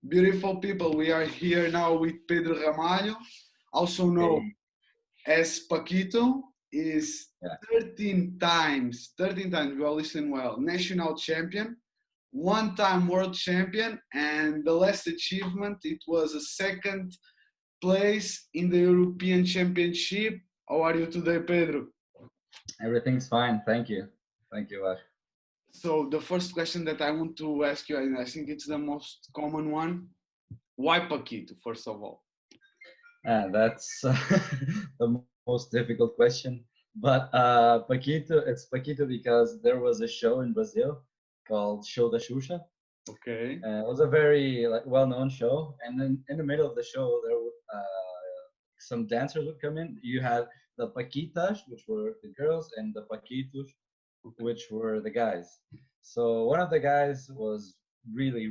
Beautiful people, we are here now with Pedro Ramalho, also known Hey, as Paquito, is yeah, 13 times, you are listening well, national champion, one-time world champion, and the last achievement, it was a second place in the European Championship. How are you today, Pedro? everything's fine. Thank you. Thank you, Vash. So the first question that I want to ask you, and I think it's the most common one, why Paquito, first of all? That's the most difficult question. But Paquito, it's Paquito because there was a show in Brazil called Show da Xuxa. Okay. It was a very well-known show, and then in the middle of the show, there were some dancers would come in. You had the Paquitas, which were the girls, and the Paquitos, which were the guys. So one of the guys was really,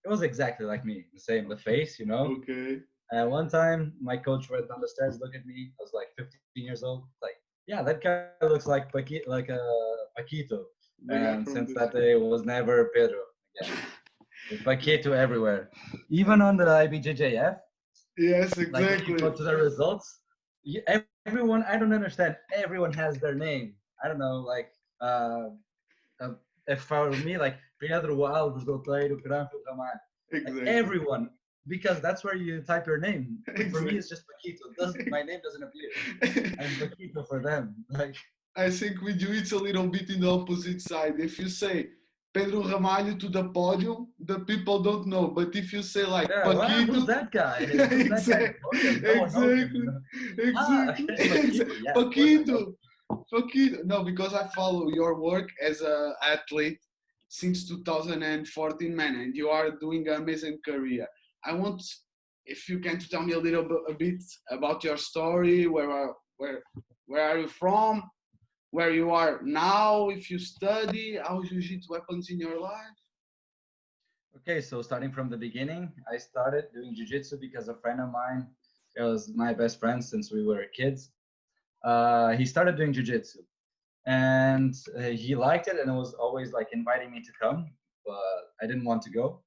it was exactly like me, the same, the face, you know. Okay. And one time, my coach went down the stairs, looked at me. I was like 15 years old. Like, yeah, that guy looks like like a Paquito. The guy And from since the that day, it was never Pedro again. It's Paquito everywhere. Even on the IBJJF, Yes, like when you exactly. go to the results, everyone, I don't understand. Everyone has their name. I don't know, like, uh, if for me, like Pedro Alves, Goteiro, Granfio Ramalho, like Exactly. everyone, because that's where you type your name. But for me, Exactly. it's just Paquito. My name doesn't appear. I'm Paquito for them. Like, I think with you it's a little bit in the opposite side. If you say Pedro Ramalho to the podium, the people don't know. But if you say like yeah, well, who's Paquito, that guy? yeah, Who's that guy at the podium? No one knows him, you exactly, know. Ah, exactly, Paquito. Yeah, of course I know. Paquito, Paquito. No, because I follow your work as an athlete since 2014, man, and you are doing an amazing career. I want, if you can tell me a bit about your story, where are you from, where you are now, if you study, how jiu-jitsu happens in your life. Okay, so starting from the beginning, I started doing jiu-jitsu because a friend of mine, it was my best friend since we were kids. He started doing jiu-jitsu, and he liked it, and it was always like inviting me to come, but I didn't want to go.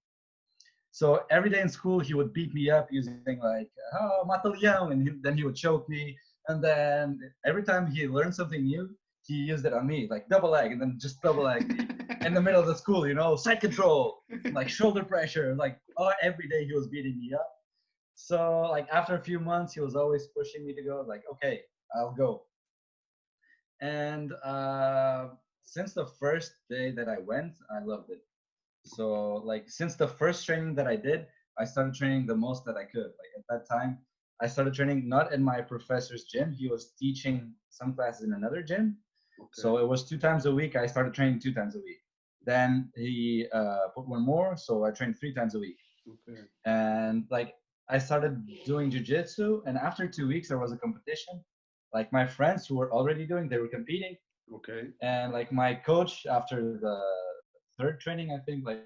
So every day in school, he would beat me up using like, "Oh, mata leão," and then he would choke me. And then every time he learned something new, he used it on me, like double leg, and then just double leg me in the middle of the school, you know, side control, like shoulder pressure, like every day he was beating me up. So like after a few months, he was always pushing me to go. Like, okay, I'll go. And since the first day that I went, I loved it. So like since the first training that I did, I started training the most that I could. Like at that time, I started training not in my professor's gym. He was teaching some classes in another gym. Okay. So it was 2 times a week. I started training 2 times a week. Then he put one more, so I trained 3 times a week. Okay. And like I started doing jujitsu, and after 2 weeks there was a competition. Like my friends who were already doing, they were competing, Okay. and like my coach after the third training, I think, like,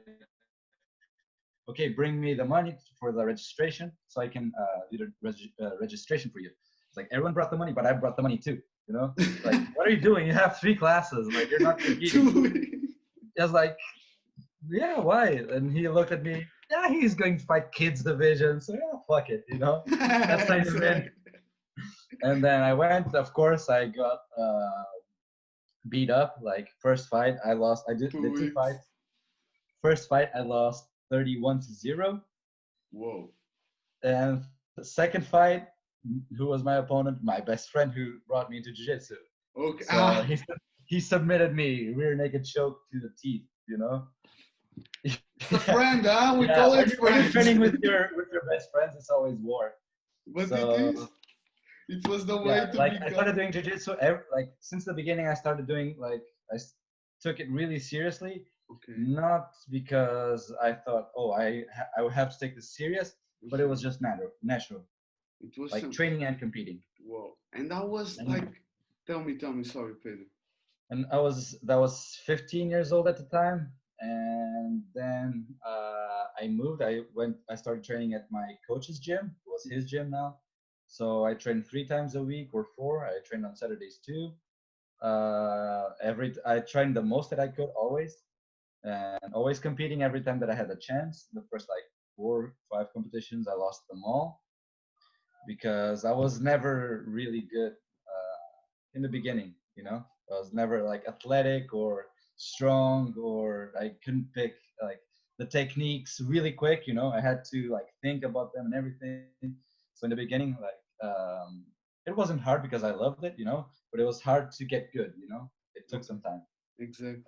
okay, bring me the money for the registration so I can do the registration for you. It's like everyone brought the money, but I brought the money too. You know, like what are you doing? You have 3 classes. Like you're not competing. Two. I was like, yeah, why? And he looked at me. Yeah, he's going to fight kids division, so yeah, fuck it. You know, let's sign him in. Exactly. And then I went. Of course, I got beat up. Like first fight, I lost. I Two did two weeks. fights. First fight, I lost 31-0. Whoa. And the second fight, who was my opponent? My best friend who brought me into jiu-jitsu. Okay. So he submitted me rear naked choke to the teeth. You know. It's a friend, huh? We Yeah, call it when you're friends. training with your best friends, it's always war. But it is. So It was the way yeah, to like I become. started doing jiu-jitsu like since the beginning. I started doing like took it really seriously, Okay. not because I thought, oh, I would have to take this serious, but it Okay. was just natural, It was like some. training and competing. Whoa. And I was And like, tell me, sorry, Pedro. that was 15 years old at the time, and then I moved. I started training at my coach's gym. It was his gym now, so I trained 3 times a week or four. I trained on Saturdays too. I trained the most that I could always. and always competing every time that I had a chance. The first like 4 5 competitions, I lost them all because I was never really good in the beginning. I was never like athletic or strong, or I couldn't pick like the techniques really quick. I had to like think about them and everything. So in the beginning, like it wasn't hard because I loved it, but it was hard to get good. It took some time. Exactly.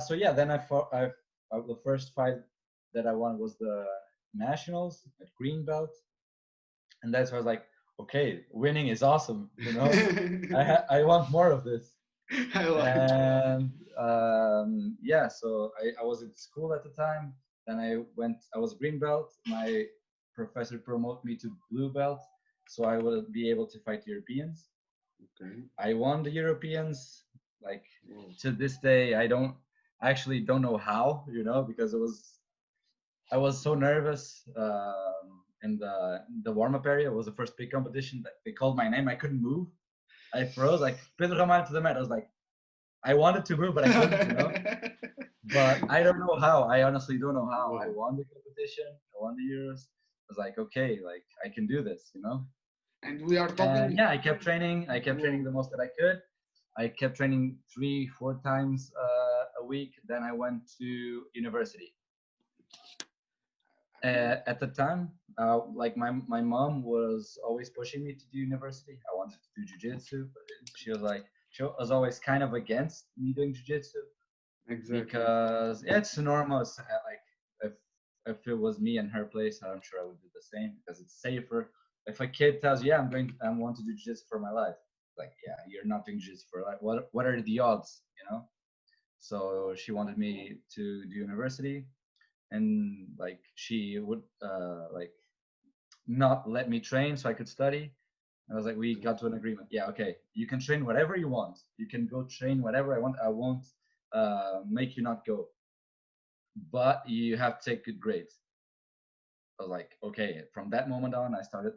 So yeah, then the first fight that I won was the nationals at green belt, and that's why I was like, okay, winning is awesome. I want more of this. I like. And yeah, so I was in school at the time. Then I was green belt. My professor promoted me to blue belt, so I would be able to fight Europeans. Okay. I won the Europeans. Like Whoa. to this day, I actually don't know how, because I was so nervous in the warm up area. It was the first big competition. That they called my name. I couldn't move. I froze. Like Pedro Ramalho to the mat. I was like, I wanted to move, but I couldn't. But I don't know how. I honestly don't know how. I Whoa. won the competition. I won the Euros. I was like, okay, like I can do this. And we are And talking. yeah, I kept training. I kept training Whoa. the most that I could. I kept training 3 4 times a week. Then I went to university. At the time, like my mom was always pushing me to do university. I wanted to do jiu-jitsu, but she was always kind of against me doing jiu-jitsu Exactly. because it's normal. Like if it was me in her place, I'm sure I would do the same because it's safer. If a kid tells you, "Yeah, I want to do jiu-jitsu for my life," like, yeah, you're not doing jiu-jitsu for life. What are the odds? So she wanted me to do university, and like she would like not let me train so I could study. I was like, we got to an agreement. Yeah, okay, you can train whatever you want. You can go train whatever I want. I won't make you not go, but you have to take good grades. I was like, okay. From that moment on, I started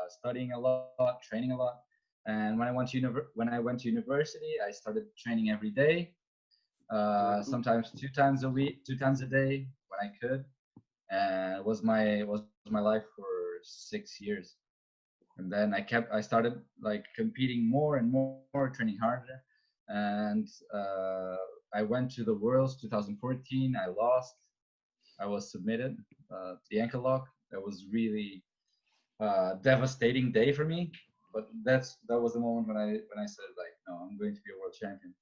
studying a lot, training a lot. And when I went to university, I started training every day, Very good. sometimes 2 times a week, 2 times a day when I could. And it was my life for 6 years. And then I started like competing more and more, training harder. And I went to the Worlds 2014. I lost. I was submitted to the ankle lock. That was really devastating day for me. But that was the moment when I said like, no, I'm going to be a world champion.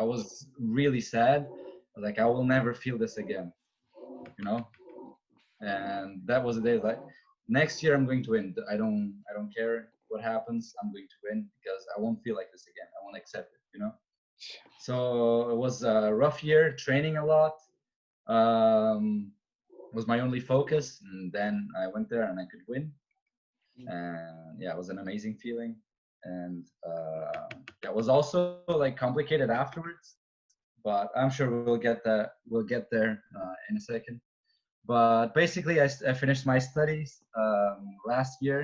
I was really sad. Like I will never feel this again, you know. And that was the day like next year I'm going to win. I don't care what happens. I'm going to win because I won't feel like this again. I won't accept it. So it was a rough year, training a lot. Was my only focus, and then I went there and I could win. And yeah, it was an amazing feeling. And it was also like complicated afterwards, but I'm sure we'll get there in a second. But basically, I finished my studies last year.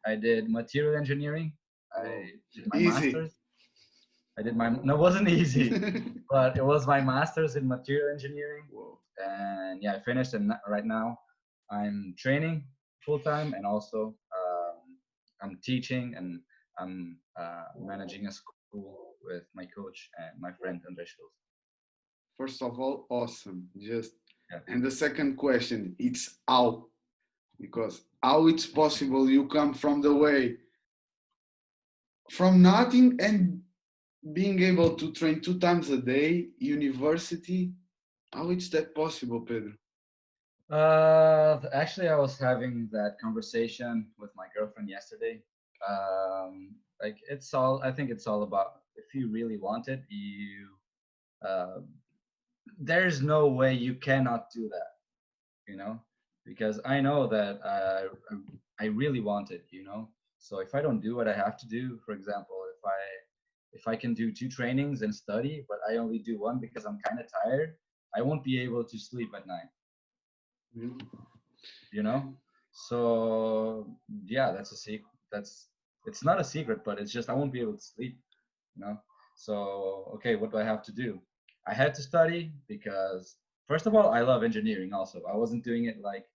I did material engineering. Whoa. I did my Easy. master's. I did my no, it wasn't easy, but it was my master's in material engineering. Whoa. And yeah, I finished, and right now I'm training full time, and also I'm teaching, and I'm managing a school with my coach and my friend Andre Schultz. First of all, awesome. Just Yeah. and the second question, it's how, because how it's possible you come from the way from nothing and being able to train 2 times a day, university. How is that possible, Pedro? Actually, I was having that conversation with my girlfriend yesterday. Like I think it's all about if you really want it, uh, there's no way you cannot do that, you know, because I know that I really want it. So if I don't do what I have to do, for example, if I can do 2 trainings and study, but I only do one because I'm kind of tired, I won't be able to sleep at night. Really? you know so yeah, that's a secret. It's not a secret, but it's just I won't be able to sleep. you know so okay, what do I have to do? I had to study because, first of all, I love engineering also. I wasn't doing it like,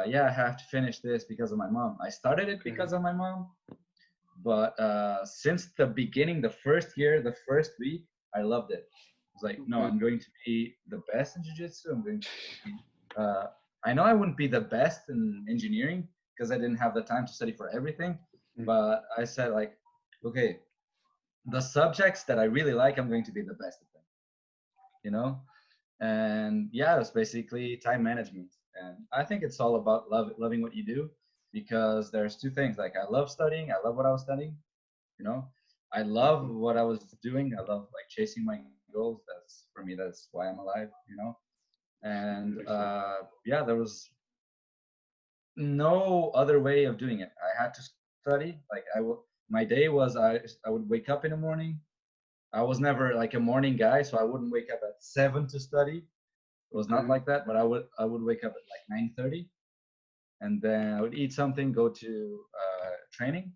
yeah, I have to finish this because of my mom. I started it because of my mom. But since the beginning, the first year, the first week, I loved it. I was like, no, I'm going to be the best in jiu-jitsu. I'm going to be, I know I wouldn't be the best in engineering because I didn't have the time to study for everything. But I said like, okay, the subjects that I really like, I'm going to be the best at them, you know? And yeah, it's basically time management. And I think it's all about loving what you do, because there's two things. Like, I love studying. I love what I was studying, you know? I love what I was doing. I love like chasing my goals. That's, for me, that's why I'm alive, you know? And yeah, there was no other way of doing it. I had to study. Like, my day was, I would wake up in the morning. I was never like a morning guy, so I wouldn't wake up at 7 to study. It was not like that, but I would wake up at like 9:30, and then I would eat something, go to training.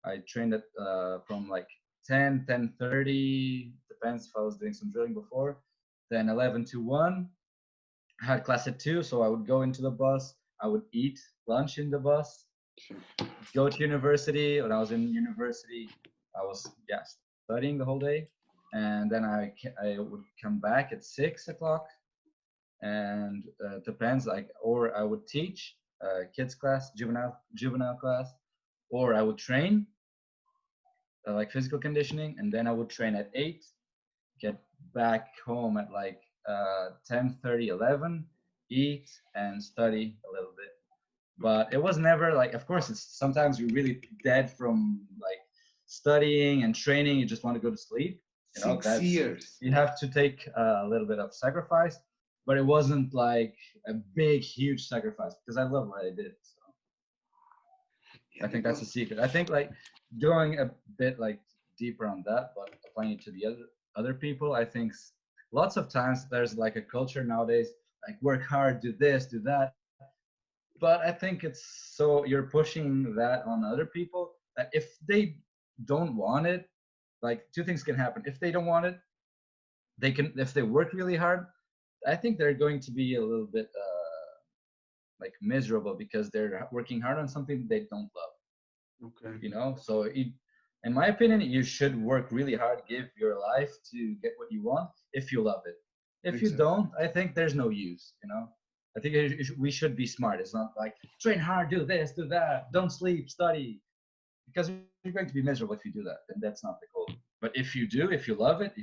I trained at from like 10:30, depends if I was doing some drilling before. Then 11 to 1, I had class at 2, so I would go into the bus. I would eat lunch in the bus, go to university. When I was in university, I was studying the whole day, and then I would come back at 6 o'clock, and depends, like, or I would teach kids class, juvenile class, or I would train like physical conditioning, and then I would train at 8, get back home at like 10:30, 11, eat and study a little bit. But it was never like, of course, it's sometimes you're really dead from like studying and training. You just want to go to sleep. You know, 6 years. You have to take a little bit of sacrifice, but it wasn't like a big, huge sacrifice because I love what I did. So I think that's the secret. I think like going a bit like deeper on that, but applying it to the other people, I think lots of times there's like a culture nowadays, like work hard, do this, do that. But I think it's so you're pushing that on other people that if they don't want it, like two things can happen. If they don't want it, they can, if they work really hard, I think they're going to be a little bit like miserable because they're working hard on something they don't love. Okay. You know, so in my opinion, you should work really hard, give your life to get what you want if you love it. If you don't, I think there's no use, you know. I think we should be smart. It's not like train hard, do this, do that, don't sleep, study, because you're going to be miserable if you do that, and that's not the goal. But if you do, if you love it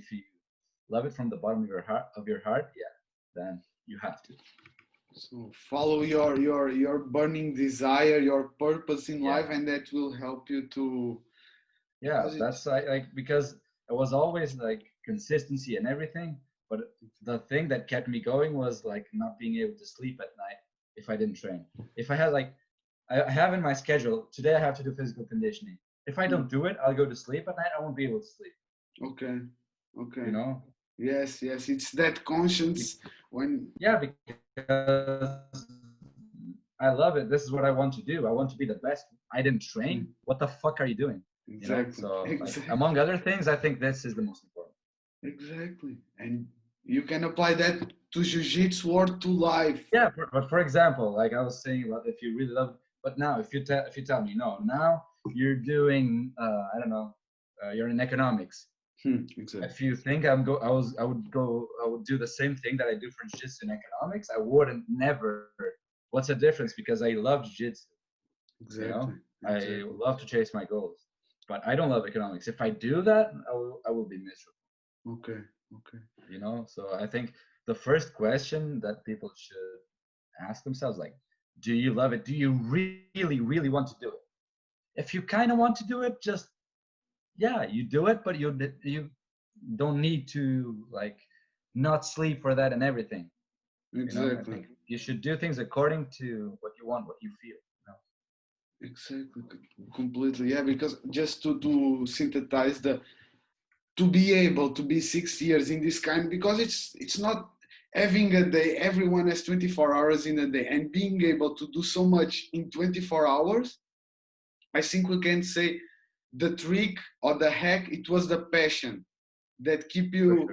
from the bottom of your heart, yeah, then you have to. So follow your burning desire, your purpose in life, and that will help you to. Yeah, that's like because it was always like consistency and everything. But the thing that kept me going was like not being able to sleep at night if I didn't train. If I had like, I have in my schedule, today I have to do physical conditioning. If I don't do it, I'll go to sleep at night. I won't be able to sleep. Okay. You know? Yes, it's that conscience when. Yeah, because I love it. This is what I want to do. I want to be the best. I didn't train. What the fuck are you doing? Exactly. You know? So like, among other things, I think this is the most important. Exactly. And you can apply that to jiu-jitsu or to life. Yeah, but for example, like I was saying, well, if you really love, but now if you tell me, no, now you're doing, I don't know, you're in economics. Exactly. If you think I would do the same thing that I do for jiu-jitsu in economics, I wouldn't, never. What's the difference? Because I love jiu-jitsu. Exactly. You know? Exactly. I love to chase my goals, but I don't love economics. If I do that, I will be miserable. Okay. You know, so I think the first question that people should ask themselves, like, do you love it? Do you really, really want to do it? If you kind of want to do it, just, yeah, you do it, but you don't need to like not sleep for that and everything. Exactly. You know? I think you should do things according to what you want, what you feel. You know? Exactly. Completely. Yeah, because just to synthesize to be able to be 6 years in this kind, because it's not having a day, everyone has 24 hours in a day, and being able to do so much in 24 hours, I think we can say the trick or the hack, it was the passion that keep you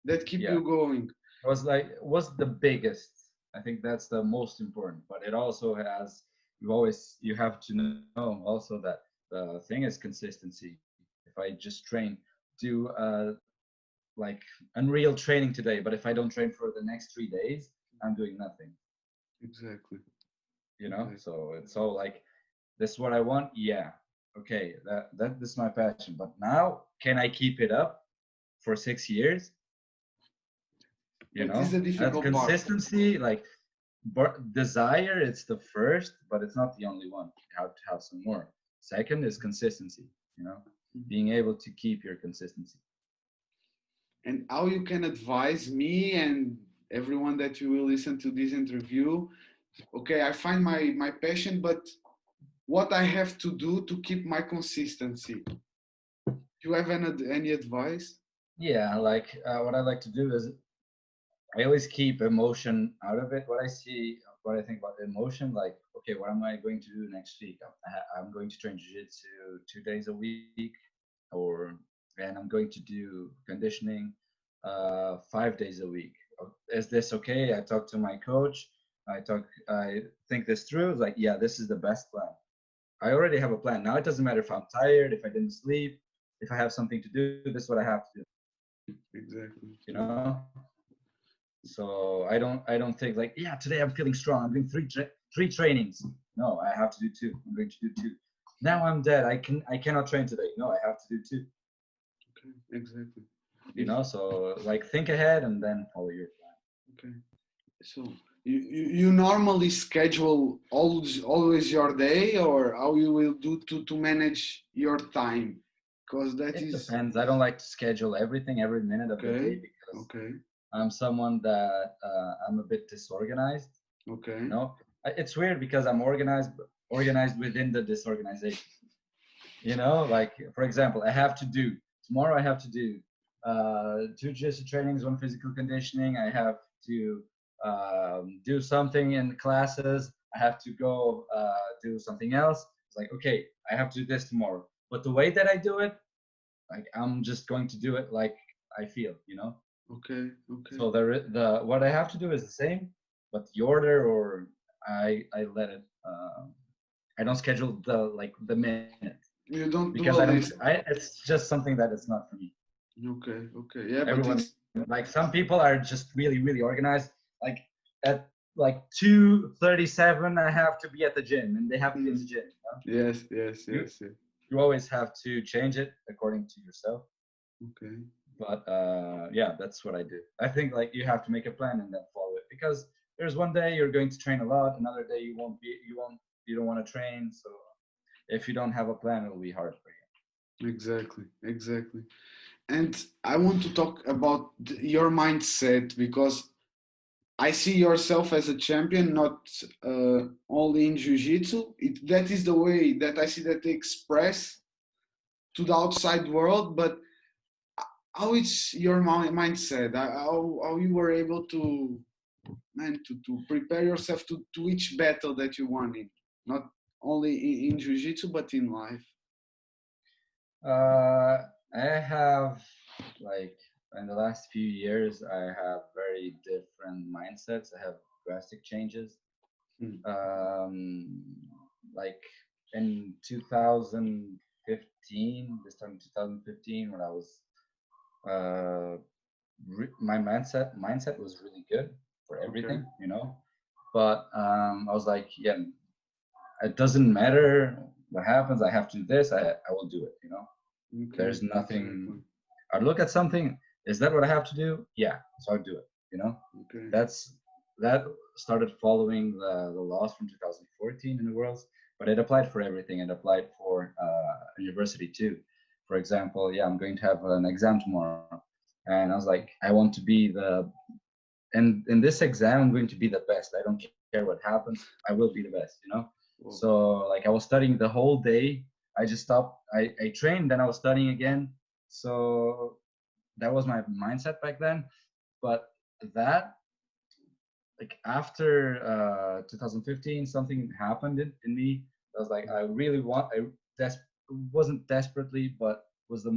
that keep Yeah. you going. It was like, was the biggest. I think that's the most important, but it also has, you have to know also that the thing is consistency. If I just train, do like unreal training today, but if I don't train for the next 3 days, I'm doing nothing. Exactly. You know, Exactly. so it's all like, this is what I want. Yeah, okay, that this is my passion. But now, can I keep it up for 6 years? You That is know, the that difficult part. consistency, like, desire, it's the first, but it's not the only one. You have to have some more. Second is consistency. You know, being able to keep your consistency. And how you can advise me and everyone that you will listen to this interview. Okay, I find my passion, but what I have to do to keep my consistency. Do you have any advice? Yeah, like what I like to do is I always keep emotion out of it. What I think about emotion, like, okay, what am I going to do next week? I'm going to train jiu-jitsu 2 days a week, or and I'm going to do conditioning 5 days a week. Is this okay? I talk to my coach. I think this through. It's like, yeah, this is the best plan. I already have a plan. Now it doesn't matter if I'm tired, if I didn't sleep, if I have something to do. This is what I have to do. Exactly. You know. So I don't think like, yeah, today I'm feeling strong. I'm doing three trainings. No, I have to do two. I'm going to do two. Now I'm dead. I cannot train today. No, I have to do two. Okay. Exactly. You know, so like, think ahead and then follow your plan. Okay. So you normally schedule always your day, or how you will do to manage your time? Because that It is depends. I don't like to schedule everything every minute of the day okay. because Okay. I'm someone that I'm a bit disorganized. Okay. You know, it's weird because I'm organized within the disorganization. You know, like, for example, I have to do tomorrow. I have to do two jiu-jitsu trainings, one physical conditioning. I have to do something in classes. I have to go do something else. It's like, okay, I have to do this tomorrow, but the way that I do it, like, I'm just going to do it like I feel, you know. Okay. Okay. So the what I have to do is the same, but the order, or I let it. I don't schedule the minute, You don't do because a list. it's just something that it's not for me. Okay. Okay. Yeah, but Everyone, it's like, some people are just really, really organized. Like, at like 2:37, I have to be at the gym, and they have to be at the gym. yes. Yes. You Yes. Yes. you always have to change it according to yourself. Okay. But yeah, that's what I do. I think, like, you have to make a plan and then follow it, because there's one day you're going to train a lot, another day you don't want to train. So if you don't have a plan, it'll be hard for you. Exactly. Exactly. And I want to talk about your mindset, because I see yourself as a champion, not only in jiu-jitsu. That is the way that I see that they express to the outside world. But how is your mindset? How you were able to, man, to prepare yourself to each battle that you won in, not only in jiu-jitsu but in life. I have, like, in the last few years, I have very different mindsets. I have drastic changes. Hmm. Um, like, in 2015, this time 2015, when I was, uh, my mindset was really good for Okay. everything, you know. But I was like, yeah, it doesn't matter what happens. I have to do this. I will do it, you know. Okay. There's nothing. Exactly. I look at something. Is that what I have to do? Yeah, so I do it. You know, Okay. that started following the laws from 2014 in the world, but it applied for everything. It applied for university too. For example, yeah, I'm going to have an exam tomorrow, and I was like, I want to be and in this exam, I'm going to be the best. I don't care what happens. I will be the best. You know. Well, So, like, I was studying the whole day. I just stopped. I trained, then I was studying again. So that was my mindset back then. But that, like, after 2015, something happened in me. I was like, I really want. Wasn't desperately, but was the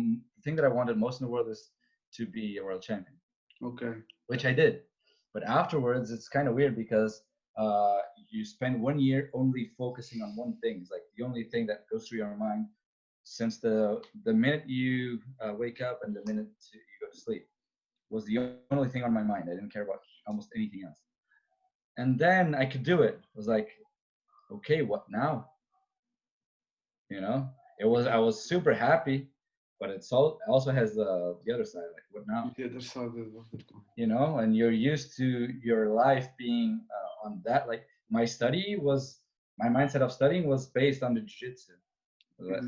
thing that I wanted most in the world is to be a world champion. Okay. which I did. But afterwards, it's kind of weird because you spend 1 year only focusing on one thing. It's like the only thing that goes through your mind since the minute you wake up and the minute you go to sleep was the only thing on my mind. I didn't care about almost anything else. And then I could do it. I was like, okay, what now? You know, I was super happy, but also has the other side, like what now? The other side of the coin. You know, and you're used to your life being on that. Like my mindset of studying was based on the jiu-jitsu.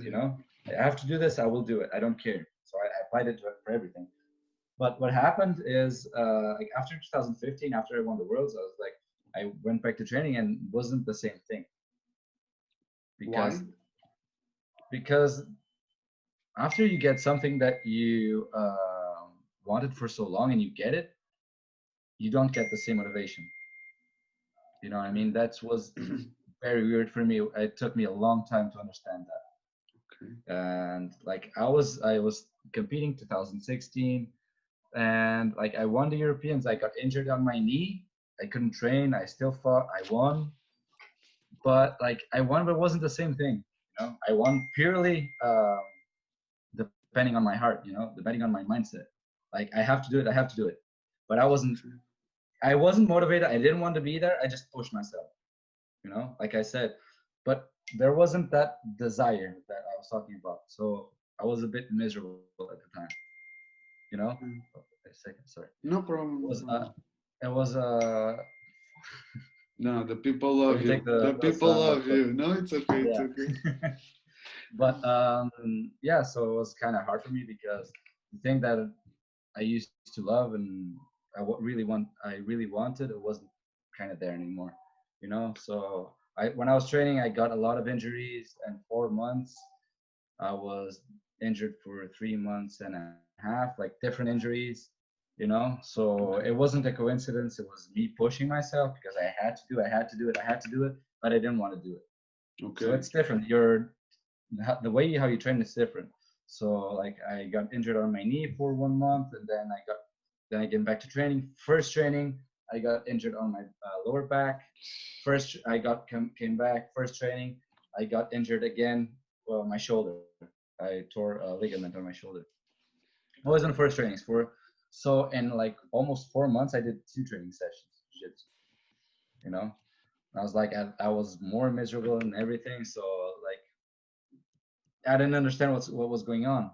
You know, I have to do this, I will do it, I don't care. So I applied it for everything. But what happened is like after 2015, after I won the worlds, I was like, I went back to training and wasn't the same thing. Why? Because after you get something that you wanted for so long and you get it, you don't get the same motivation. You know what I mean? That was very weird for me. It took me a long time to understand that. Okay. And like I was competing 2016, and like I won the Europeans. I got injured on my knee. I couldn't train. I still fought. I won, but like I won, but it wasn't the same thing. You know, I won purely depending on my heart. You know, depending on my mindset. Like I have to do it. I have to do it. But I wasn't motivated. I didn't want to be there. I just pushed myself. You know, like I said, but there wasn't that desire that I was talking about. So I was a bit miserable at the time. You know, a second, sorry. No problem. It was No, the people let love me you. take The the people sun real love quick. you. No, it's okay. It's Yeah. okay. But yeah, so it was kind of hard for me because the thing that I used to love and I really wanted, it wasn't kind of there anymore. You know, so when I was training, I got a lot of injuries, and 4 months I was injured for 3 months and a half, like different injuries, you know. So it wasn't a coincidence. It was me pushing myself because I had to do, I had to do it, I had to do it, but I didn't want to do it. Okay. So it's different. The way how you train is different. So like I got injured on my knee for 1 month, and then I came back to training. First training, I got injured on my lower back. First, came back. First training, I got injured again. Well, my shoulder. I tore a ligament on my shoulder. It wasn't the first trainings so in like almost 4 months, I did 2 training sessions. You know, I was like I was more miserable and everything. So like I didn't understand what was going on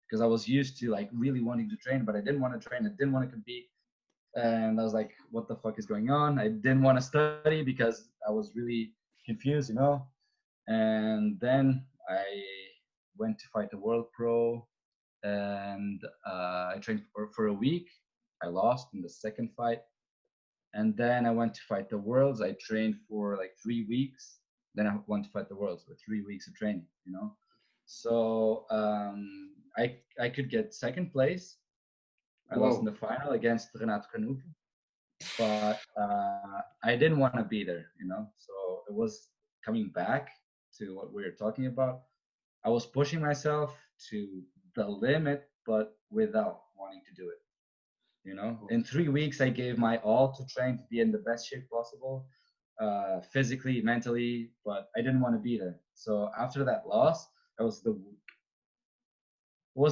because I was used to like really wanting to train, but I didn't want to train. I didn't want to compete. And I was like, what the fuck is going on? I didn't want to study because I was really confused, you know. And then I went to fight the World Pro, and I trained for a week. I lost in the second fight. And then I went to fight the Worlds. I trained for like 3 weeks. Then I went to fight the Worlds with 3 weeks of training, you know. So I could get second place. I lost in the final against Renato Canuto, but I didn't want to be there, you know. So it was coming back to what we were talking about. I was pushing myself to the limit, but without wanting to do it. You know, in 3 weeks, I gave my all to train to be in the best shape possible, physically, mentally, but I didn't want to be there. So after that loss, that was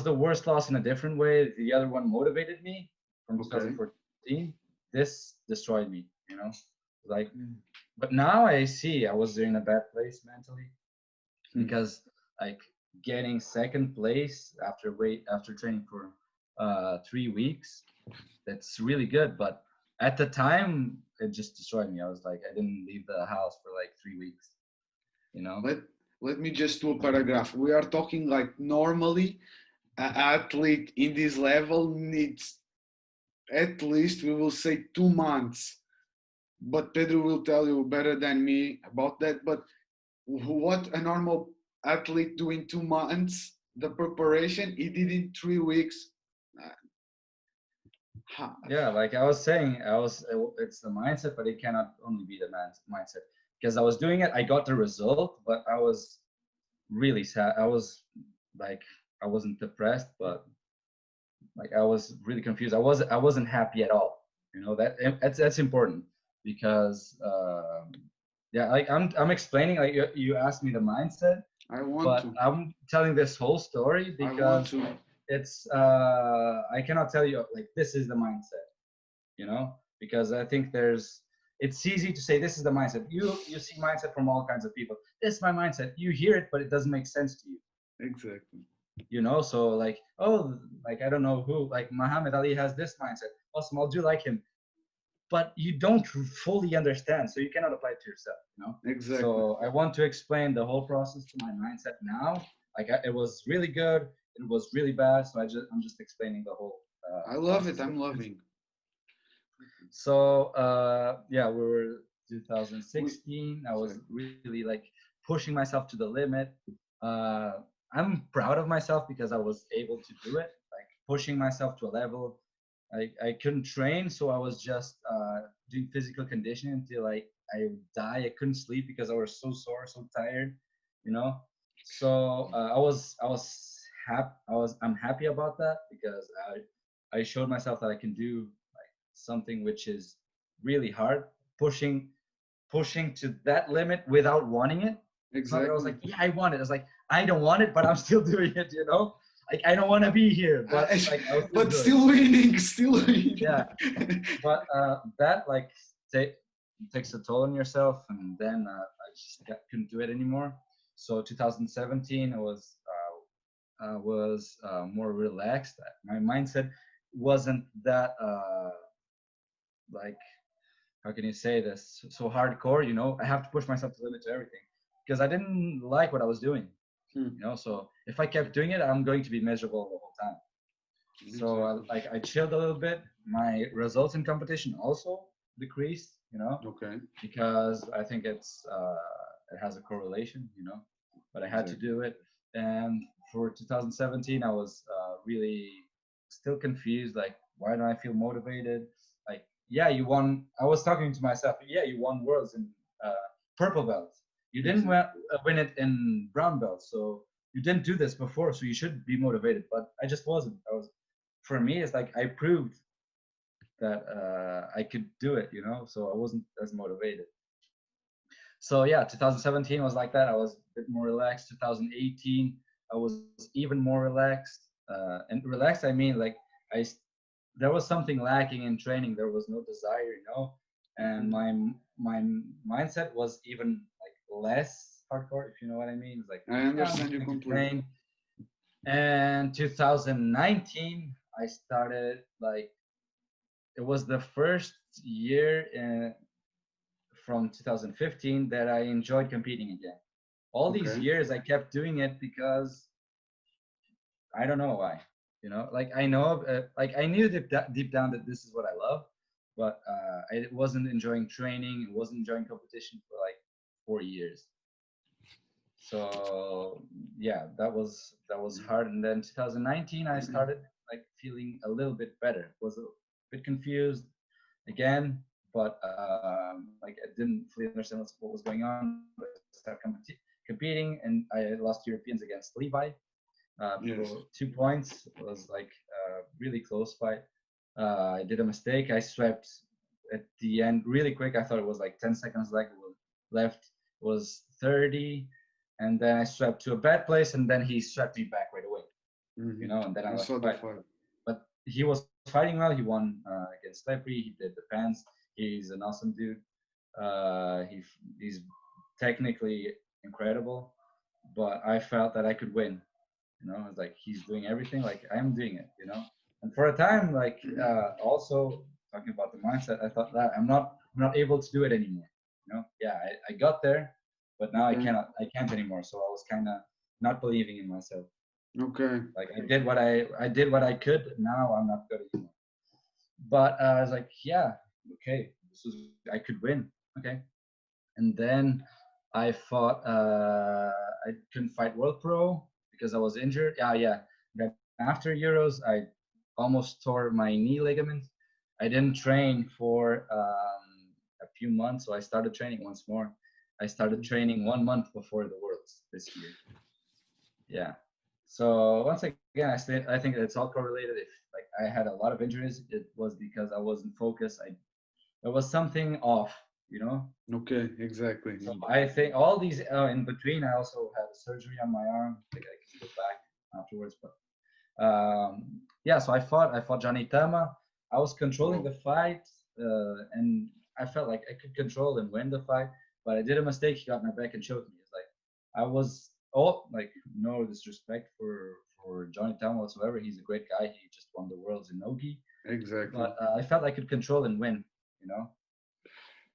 the worst loss in a different way. The other one motivated me from 2014. This destroyed me, you know, like, but now I see I was in a bad place mentally because like getting second place after training for 3 weeks, that's really good. But at the time, it just destroyed me. I was like, I didn't leave the house for like 3 weeks, you know. Let me just do a paragraph. We are talking like normally an athlete in this level needs at least, we will say, 2 months. But Pedro will tell you better than me about that. But what a normal athlete do in 2 months, the preparation, he did in 3 weeks. Yeah, like I was saying, it's the mindset, but it cannot only be the mindset, because I was doing it, I got the result, but I was really sad. I was like, I wasn't depressed, but like I was really confused. I wasn't happy at all. You know, that's important because yeah, like I'm explaining, like you asked me the mindset, I want but to. I'm telling this whole story I want because to. it's I cannot tell you like this is the mindset, you know, because I think it's easy to say this is the mindset. You see mindset from all kinds of people. This is my mindset. You hear it, but it doesn't make sense to you. Exactly. You know, so like, oh, like I don't know who, like Muhammad Ali has this mindset. Awesome, I'll do like him. But you don't fully understand, so you cannot apply it to yourself, you know. Exactly. So I want to explain the whole process to my mindset now. Like it was really good, it was really bad, so I'm just explaining the whole I love it. process. I'm loving. So yeah, we were We, 2016. I was sorry. really like pushing myself to the limit. uh, I'm proud of myself because I was able to do it, like pushing myself to a level I couldn't train, so I was just doing physical conditioning until I would die. I couldn't sleep because I was so sore, so tired, you know. So I was happy. I'm happy about that because I showed myself that I can do like something which is really hard, pushing pushing to that limit without wanting it. It's not that I was Exactly. like, yeah, I want it. It's like I don't want it, but I'm still doing it, you know. Like I don't want to be here, but I, like I'll still but do it. still winning. Still winning. Yeah, but that like takes a toll on yourself, and then I just couldn't do it anymore. So 2017 was more relaxed. My mindset wasn't that like, how can you say this, so hardcore, you know. I have to push myself to the limit to everything because I didn't like what I was doing, Hmm. you know. So if I kept doing it, I'm going to be miserable the whole time. So Exactly. I chilled a little bit. My results in competition also decreased, you know, Okay. because I think it has a correlation, you know. But I had to Exactly. do it. And for 2017, I was really still confused. Like, why don't I feel motivated? Like, yeah, you won. I was talking to myself. Yeah, you won worlds in purple belt. You didn't Exactly. win it in brown belt. So you didn't do this before. So you should be motivated. But I just wasn't. I was. For me, it's like I proved that I could do it, you know. So I wasn't as motivated. So yeah, 2017 was like that. I was a bit more relaxed. 2018, I was even more relaxed. And relaxed, I mean like I, there was something lacking in training. There was no desire, you know. And Mhm. my mindset was even like less hardcore, if you know what I mean. It's like, I yeah, I'm understand just you going to completely. train. And 2019, I started like, it was the first year from 2015 that I enjoyed competing again. All these Okay. years I kept doing it because I don't know why. You know, like I know, like I knew deep down that this is what I love, but I wasn't enjoying training. I wasn't enjoying competition for like 4 years. So yeah, that was hard. And then 2019, I started like feeling a little bit better. Was a bit confused again, but like I didn't fully understand what was going on. But I started competing, and I lost Europeans against Levi Yes. for 2 points. It was like a really close fight. I did a mistake. I swept at the end really quick. I thought it was like 10 seconds left. It was 30, and then I swept to a bad place, and then he swept me back right away. You Hmm. know, and then I I lost saw the the fight. fight. But he was fighting well. He won against Lepri. He did the pants. He's an awesome dude. He's technically incredible, but I felt that I could win. You know, it's like he's doing everything, like I'm doing it. You know, and for a time, like also talking about the mindset, I thought that I'm not able to do it anymore. You know, yeah, I got there, but now Okay. I can't anymore. So I was kind of not believing in myself. Okay. Like I did what I could. Now I'm not good anymore. But I was like, yeah, okay, this is I could win. Okay, and then I fought. I couldn't fight World Pro because I was injured. Yeah, yeah. Then after Euros, I almost tore my knee ligament. I didn't train for a few months, so I started training once more. I started training 1 month before the Worlds this year. Yeah. So once again, I think it's all correlated. If like I had a lot of injuries, it was because I wasn't focused. There was something off, you know. Okay, exactly. So I think all these in between, I also had surgery on my arm. I think I can go back afterwards, but yeah. So I fought Johnny Tama. I was controlling the fight, and I felt like I could control and win the fight. But I did a mistake. He got my back and choked me. It's like I was like no disrespect for Johnny Tama whatsoever. He's a great guy. He just won the worlds in Nogi. Exactly. But I felt I could control and win, you know.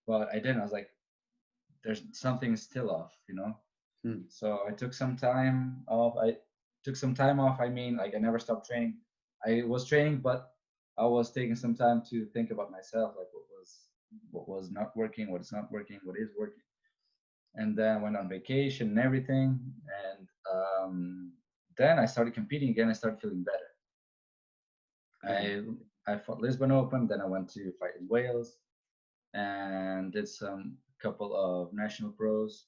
But I didn't. I was like, there's something still off, you know. So I took some time off. I mean, like I never stopped training. I was training, but I was taking some time to think about myself, like what was not working, what is not working, what is working. And then I went on vacation and everything. And then I started competing again. I started feeling better. I fought Lisbon Open. Then I went to fight in Wales and did some couple of national pros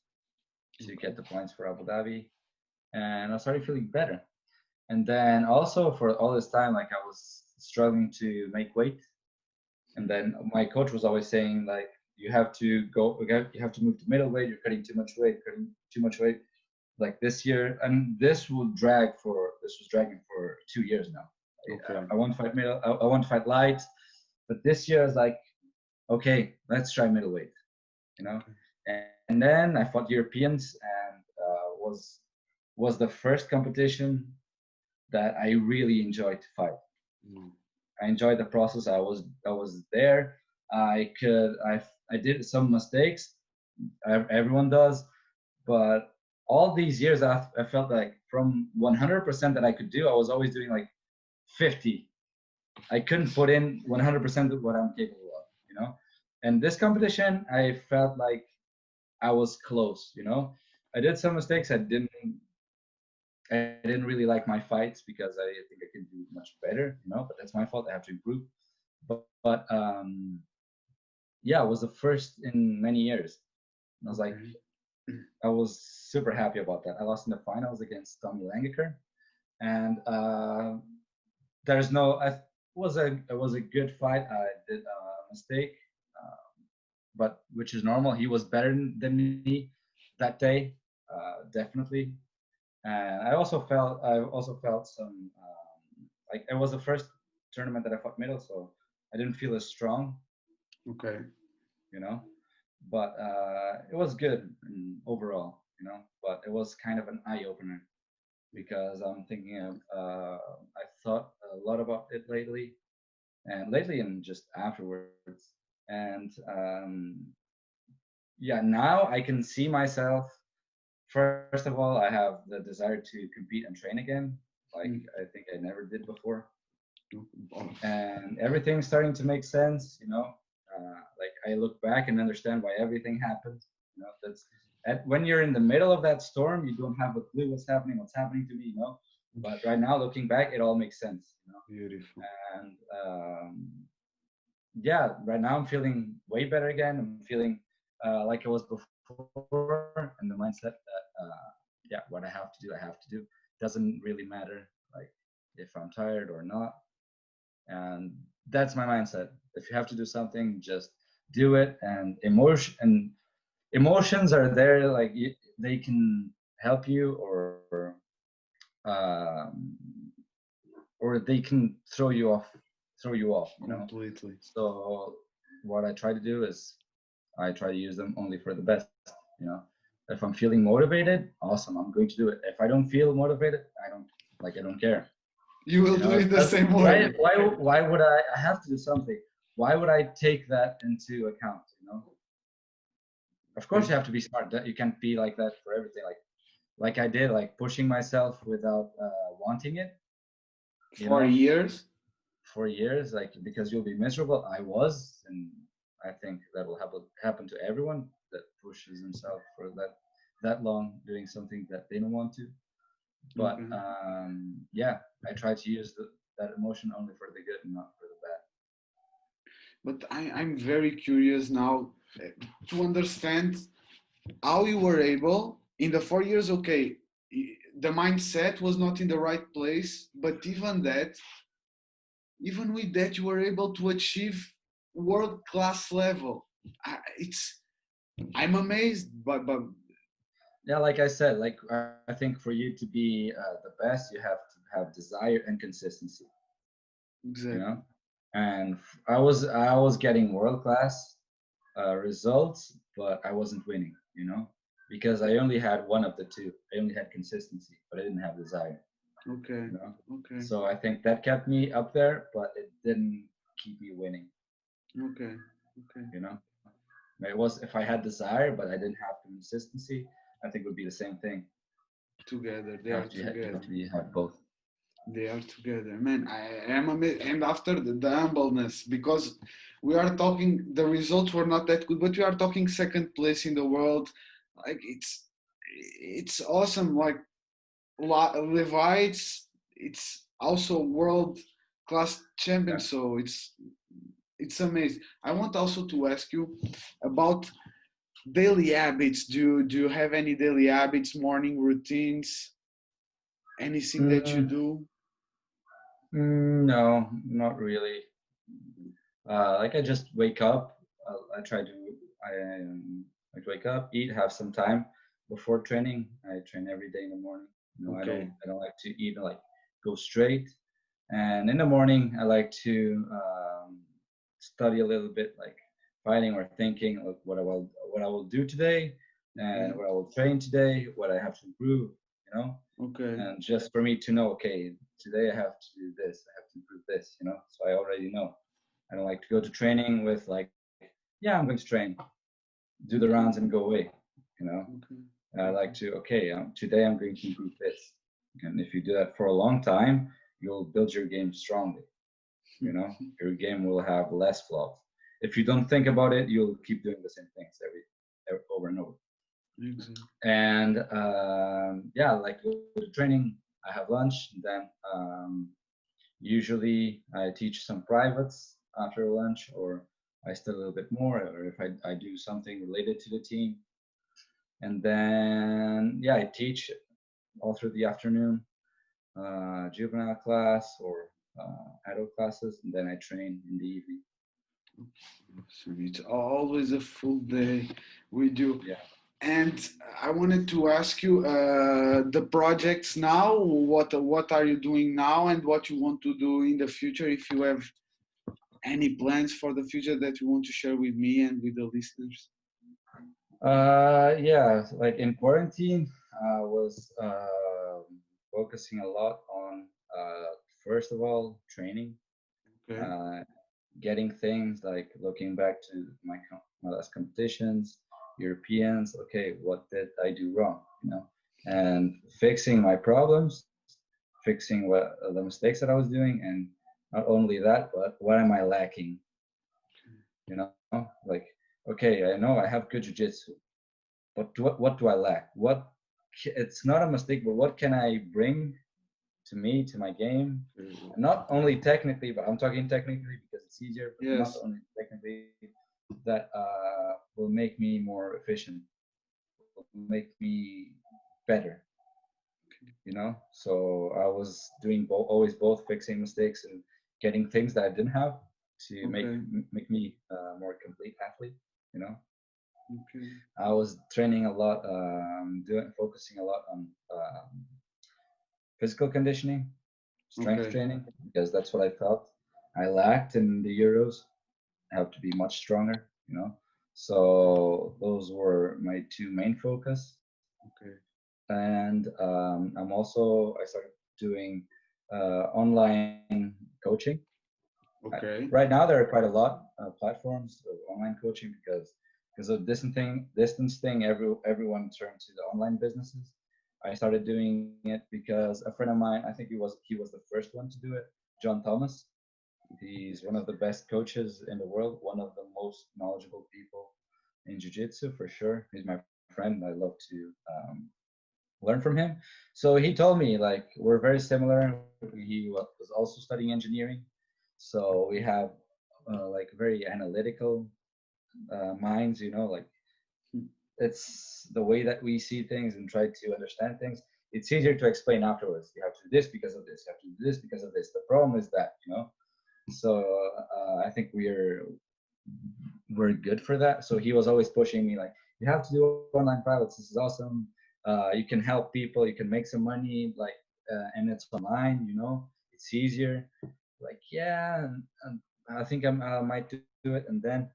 to get the points for Abu Dhabi. And I started feeling better. And then also for all this time, like I was struggling to make weight. And then my coach was always saying like, you have to move to middleweight. You're cutting too much weight. Like this year, and this was dragging for 2 years now. Okay. I want to fight middle. I want to fight light, but this year is like, okay, let's try middleweight, you know. And then I fought Europeans, and was the first competition that I really enjoyed to fight. I enjoyed the process. I was there. I did some mistakes. Everyone does, but all these years I felt like from 100% that I could do, I was always doing like 50. I couldn't put in 100% of what I'm capable of, you know. And this competition, I felt like I was close, you know. I did some mistakes. I didn't really like my fights because I think I can do much better, you know. But that's my fault. I have to improve. But yeah, it was the first in many years. And I was like, I was super happy about that. I lost in the finals against Tommy Langaker, and it was a good fight. I did a mistake, but which is normal. He was better than me that day, definitely. And I also felt some like it was the first tournament that I fought middle, so I didn't feel as strong. Okay. You know, but it was good overall, you know. But it was kind of an eye opener because I'm thinking of I thought a lot about it lately and just afterwards. And yeah, now I can see myself. First of all, I have the desire to compete and train again, like I think I never did before. And everything's starting to make sense, you know. Like I look back and understand why everything happened. You know, when you're in the middle of that storm, you don't have a clue what's happening to me, you know. But right now, looking back, it all makes sense, you know. Beautiful. And yeah, right now I'm feeling way better again. I'm feeling like I was before, and the mindset that yeah, what I have to do. Doesn't really matter, like if I'm tired or not. And that's my mindset. If you have to do something, just do it. And emotions are there, like they can help you or they can throw you off, you know. Completely. So what I try to do is I try to use them only for the best, you know. If I'm feeling motivated, awesome, I'm going to do it. If I don't feel motivated, I don't care. You will do it the same way. Why would I have to do something? Why would I take that into account, you know? Of course you have to be smart. You can't be like that for everything. Like I did, like pushing myself without wanting it. For years? For years, like because you'll be miserable. I was, and I think that will happen to everyone that pushes himself for that long doing something that they don't want to. But yeah, I try to use that emotion only for the good and not for the bad. But I'm very curious now to understand how you were able in the 4 years. Okay, the mindset was not in the right place. But even with that, you were able to achieve world class level. I'm amazed, but Yeah, like I said, like I think for you to be the best, you have to have desire and consistency. You exactly. know, and I was getting world class results, but I wasn't winning. You know, because I only had one of the two. I only had consistency, but I didn't have desire. Okay, You know, okay, so I think that kept me up there, but it didn't keep me winning. okay, okay. You know, it was if I had desire, but I didn't have consistency, I think it would be the same thing. Together, they You are have to together. have both. They are together, man. I am amazed. And after the humbleness, because we are talking, the results were not that good, but we are talking second place in the world. Like it's awesome. Like Levi, it's also world class champion. Yeah. So it's amazing. I want also to ask you about daily habits. Do you have any daily habits, morning routines, anything that you Mm, do? no, not really. Like I just wake up. I try to. I wake up, eat, have some time before training. I train every day in the morning. You know, I don't. Okay. I don't like to eat like go straight. And in the morning, I like to study a little bit, like fighting or thinking of what I will do today, and Okay. what I will train today, what I have to improve. You know, Okay. and just for me to know, okay, today I have to do this, I have to improve this. You know, so I already know. I don't like to go to training with like, yeah, I'm going to train, do the rounds Okay. and go away. You know, Okay. I like Okay. to, okay, today I'm going to improve this. And if you do that for a long time, you'll build your game strongly. You know, your game will have less flaws. If you don't think about it, you'll keep doing the same things every over and over. Exactly. And yeah, like go to training, I have lunch, and then usually I teach some privates after lunch, or I study a little bit more, or if I do something related to the team. And then, yeah, I teach all through the afternoon, juvenile class or adult classes, and then I train in the evening. So it's always a full day we do. Yeah. And I wanted to ask you the projects now. What are you doing now, and what you want to do in the future? If you have any plans for the future that you want to share with me and with the listeners. Yeah, like in quarantine, I was focusing a lot on, first of all, training, Okay. uh, getting things like looking back to my last competitions, Europeans. Okay, what did I do wrong? You know, and fixing my problems, fixing what the mistakes that I was doing, and not only that, but what am I lacking? You know, like okay, I know I have good jujitsu, but what do I lack? It's not a mistake, but what can I bring to me, to my game? And not only technically, but I'm talking technically because it's easier, but not Yes. only technically, that will make me more efficient, will make me better, you know? So I was doing always both fixing mistakes and getting things that I didn't have to Okay. make me a more complete athlete, you know? Okay. I was training a lot, focusing a lot on physical conditioning, strength Okay. training, because that's what I felt I lacked in the Euros. I have to be much stronger, you know. So those were my two main focus. Okay. And I started doing online coaching. Okay. Right now, there are quite a lot of platforms of online coaching because of distance thing. Everyone turned to the online businesses. I started doing it because a friend of mine, I think he was the first one to do it, John Thomas. He's one of the best coaches in the world, one of the most knowledgeable people in jiu-jitsu for sure. He's my friend. I love to learn from him. So he told me like we're very similar. He was also studying engineering, so we have like very analytical minds. You know, like it's the way that we see things and try to understand things. it's easier to explain afterwards. You have to do this because of this. You have to do this because of this. The problem is that, So I think we're good for that. So he was always pushing me like, you have to do online privates. This is awesome. You can help people. You can make some money. Like, and it's online. It's easier. Like, yeah, and I think I might do it. And then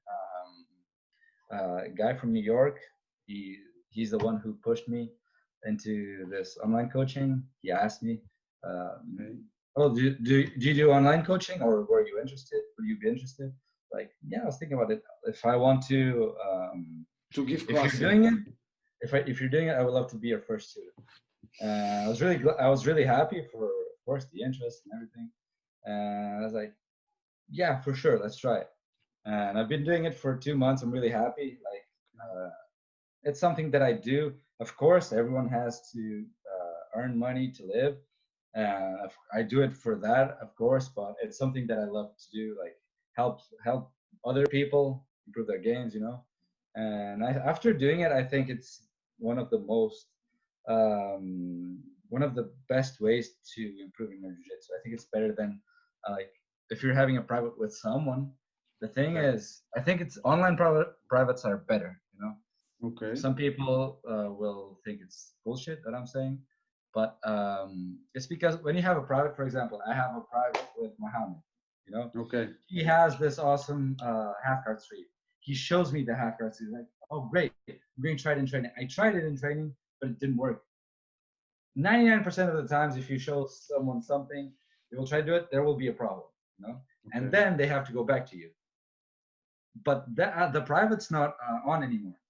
a guy from New York, he's the one who pushed me into this online coaching. He asked me, "Oh, do you do online coaching, or were you interested? Would you be interested?" Like, yeah, I was thinking about it. If I want to give if classes. you're doing it, if you're doing it, I would love to be your first student. I was really happy for, of course, the interest and everything. I was like, yeah, for sure, let's try it. And I've been doing it for 2 months. I'm really happy. Like, it's something that I do. Of course, everyone has to earn money to live. I do it for that, of course, but it's something that I love to do. Like, help other people improve their games, And after doing it, I think it's one of the most one of the best ways to improving your jiu-jitsu. I think it's better than like if you're having a private with someone. The thing is, I think it's online privates are better, Okay. Some people will think it's bullshit that I'm saying, but it's because when you have a private, for example, I have a private with Mohammed, Okay. He has this awesome half guard sweep. He shows me the half guard sweep. Like, oh, great, I'm going to try it in training. I tried it in training, but it didn't work. 99% of the times, if you show someone something, they will try to do it, there will be a problem, Okay. And then they have to go back to you. But the private's not on anymore.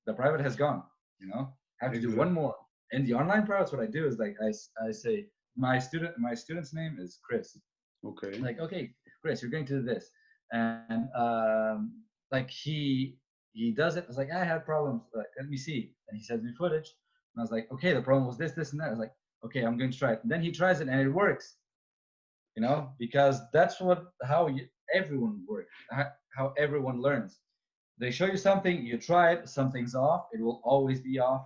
The private has gone, I have to do one more. In the online privates, what I do is like I say my student's name is Chris. Okay. Like, okay, Chris, you're going to do this, and like he does it. It's like, I had problems. Like, let me see, and he sends me footage, and I was like, okay, the problem was this, and that. I was like, okay, I'm going to try it. And then he tries it, and it works. Because that's how everyone works, how everyone learns. They show you something, you try it, something's off, it will always be off.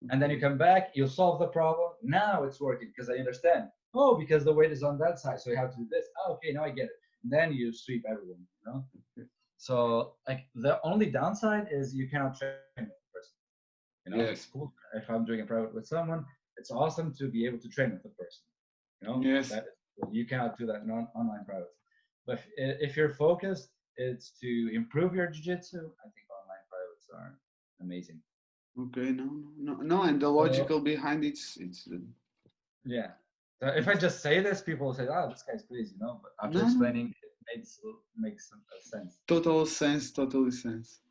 And then you come back, you solve the problem. Now it's working because I understand. Oh, because the weight is on that side, so you have to do this. Oh, okay, now I get it. And then you sweep everyone, So like the only downside is you cannot train with the person. Yes. It's cool. If I'm doing a private with someone, it's awesome to be able to train with the person. Yes. You cannot do that in online privates. But if you're focused, it's to improve your jiu-jitsu. I think online privates are amazing. Okay, no, and the logical behind it's yeah. So if I just say this, people will say, "Oh, this guy's crazy," But after explaining, it makes some sense. Totally sense.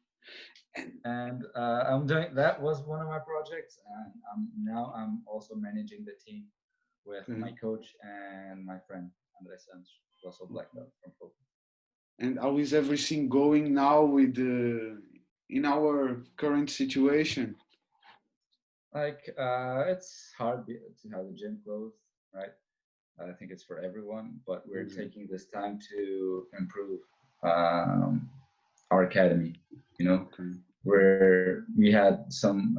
And I'm doing that was one of my projects, and I'm also managing the team with my coach and my friend Andres Sanz, also black belt from Portuguese. And how is everything going now with in our current situation? Like, it's hard to have the gym closed, right? I think it's for everyone, but we're taking this time to improve our academy. Where we had some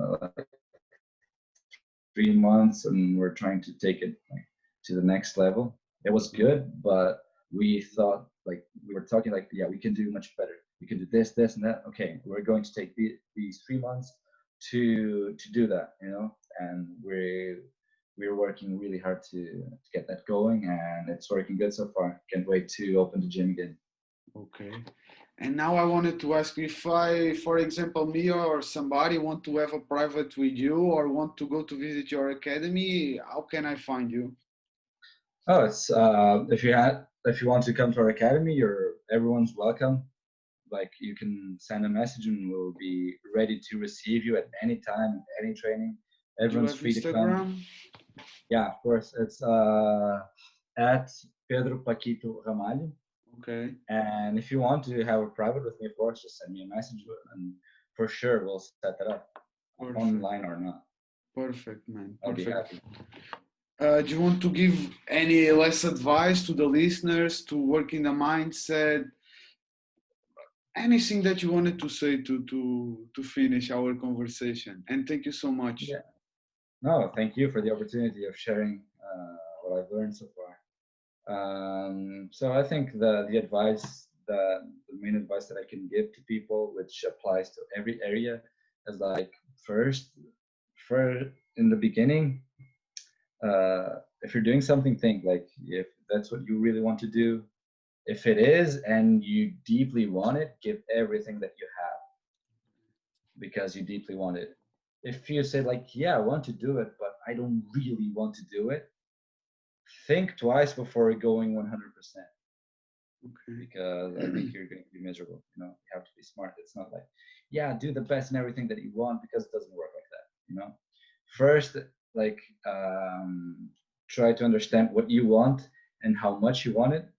3 months, and we're trying to take it to the next level. It was good, but we thought, like, we were talking like, yeah, we can do much better. We can do this, and that. Okay, we're going to take these 3 months to do that, and we're working really hard to get that going, and it's working good so far. Can't wait to open the gym again. Okay. And now I wanted to ask if for example, me or somebody want to have a private with you or want to go to visit your academy, how can I find you? Oh, it's if you want to come to our academy, everyone's welcome. Like, you can send a message and we'll be ready to receive you at any time, any training. Everyone's free Instagram? to come. Yeah, of course. It's at Pedro Paquito Ramalho. Okay. And if you want to have a private with me, of course, just send me a message, and for sure we'll set that up, online or not. Perfect, man. I'll be happy. Do you want to give any less advice to the listeners to work in the mindset? Anything that you wanted to say to finish our conversation? And thank you so much. Yeah. No, thank you for the opportunity of sharing what I've learned so far. So I think the advice, the main advice that I can give to people, which applies to every area, is like first, for in the beginning, if you're doing something, think like if that's what you really want to do. If it is and you deeply want it, give everything that you have because you deeply want it. If you say like, yeah, I want to do it, but I don't really want to do it, think twice before going 100%. Okay. Because I think you're going to be miserable. You know, you have to be smart. It's not like, yeah, do the best in everything that you want, because it doesn't work like that. You know, first, like, try to understand what you want and how much you want it,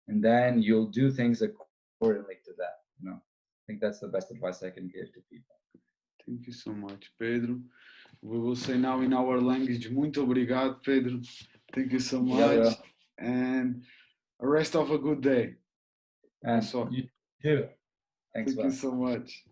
and then you'll do things accordingly to that. You know, I think that's the best advice I can give to people. Thank you so much, Pedro. We will say now in our language, muito obrigado, Pedro. Thank you so much. And a rest of a good day. And you too. Thanks, Thank you so much.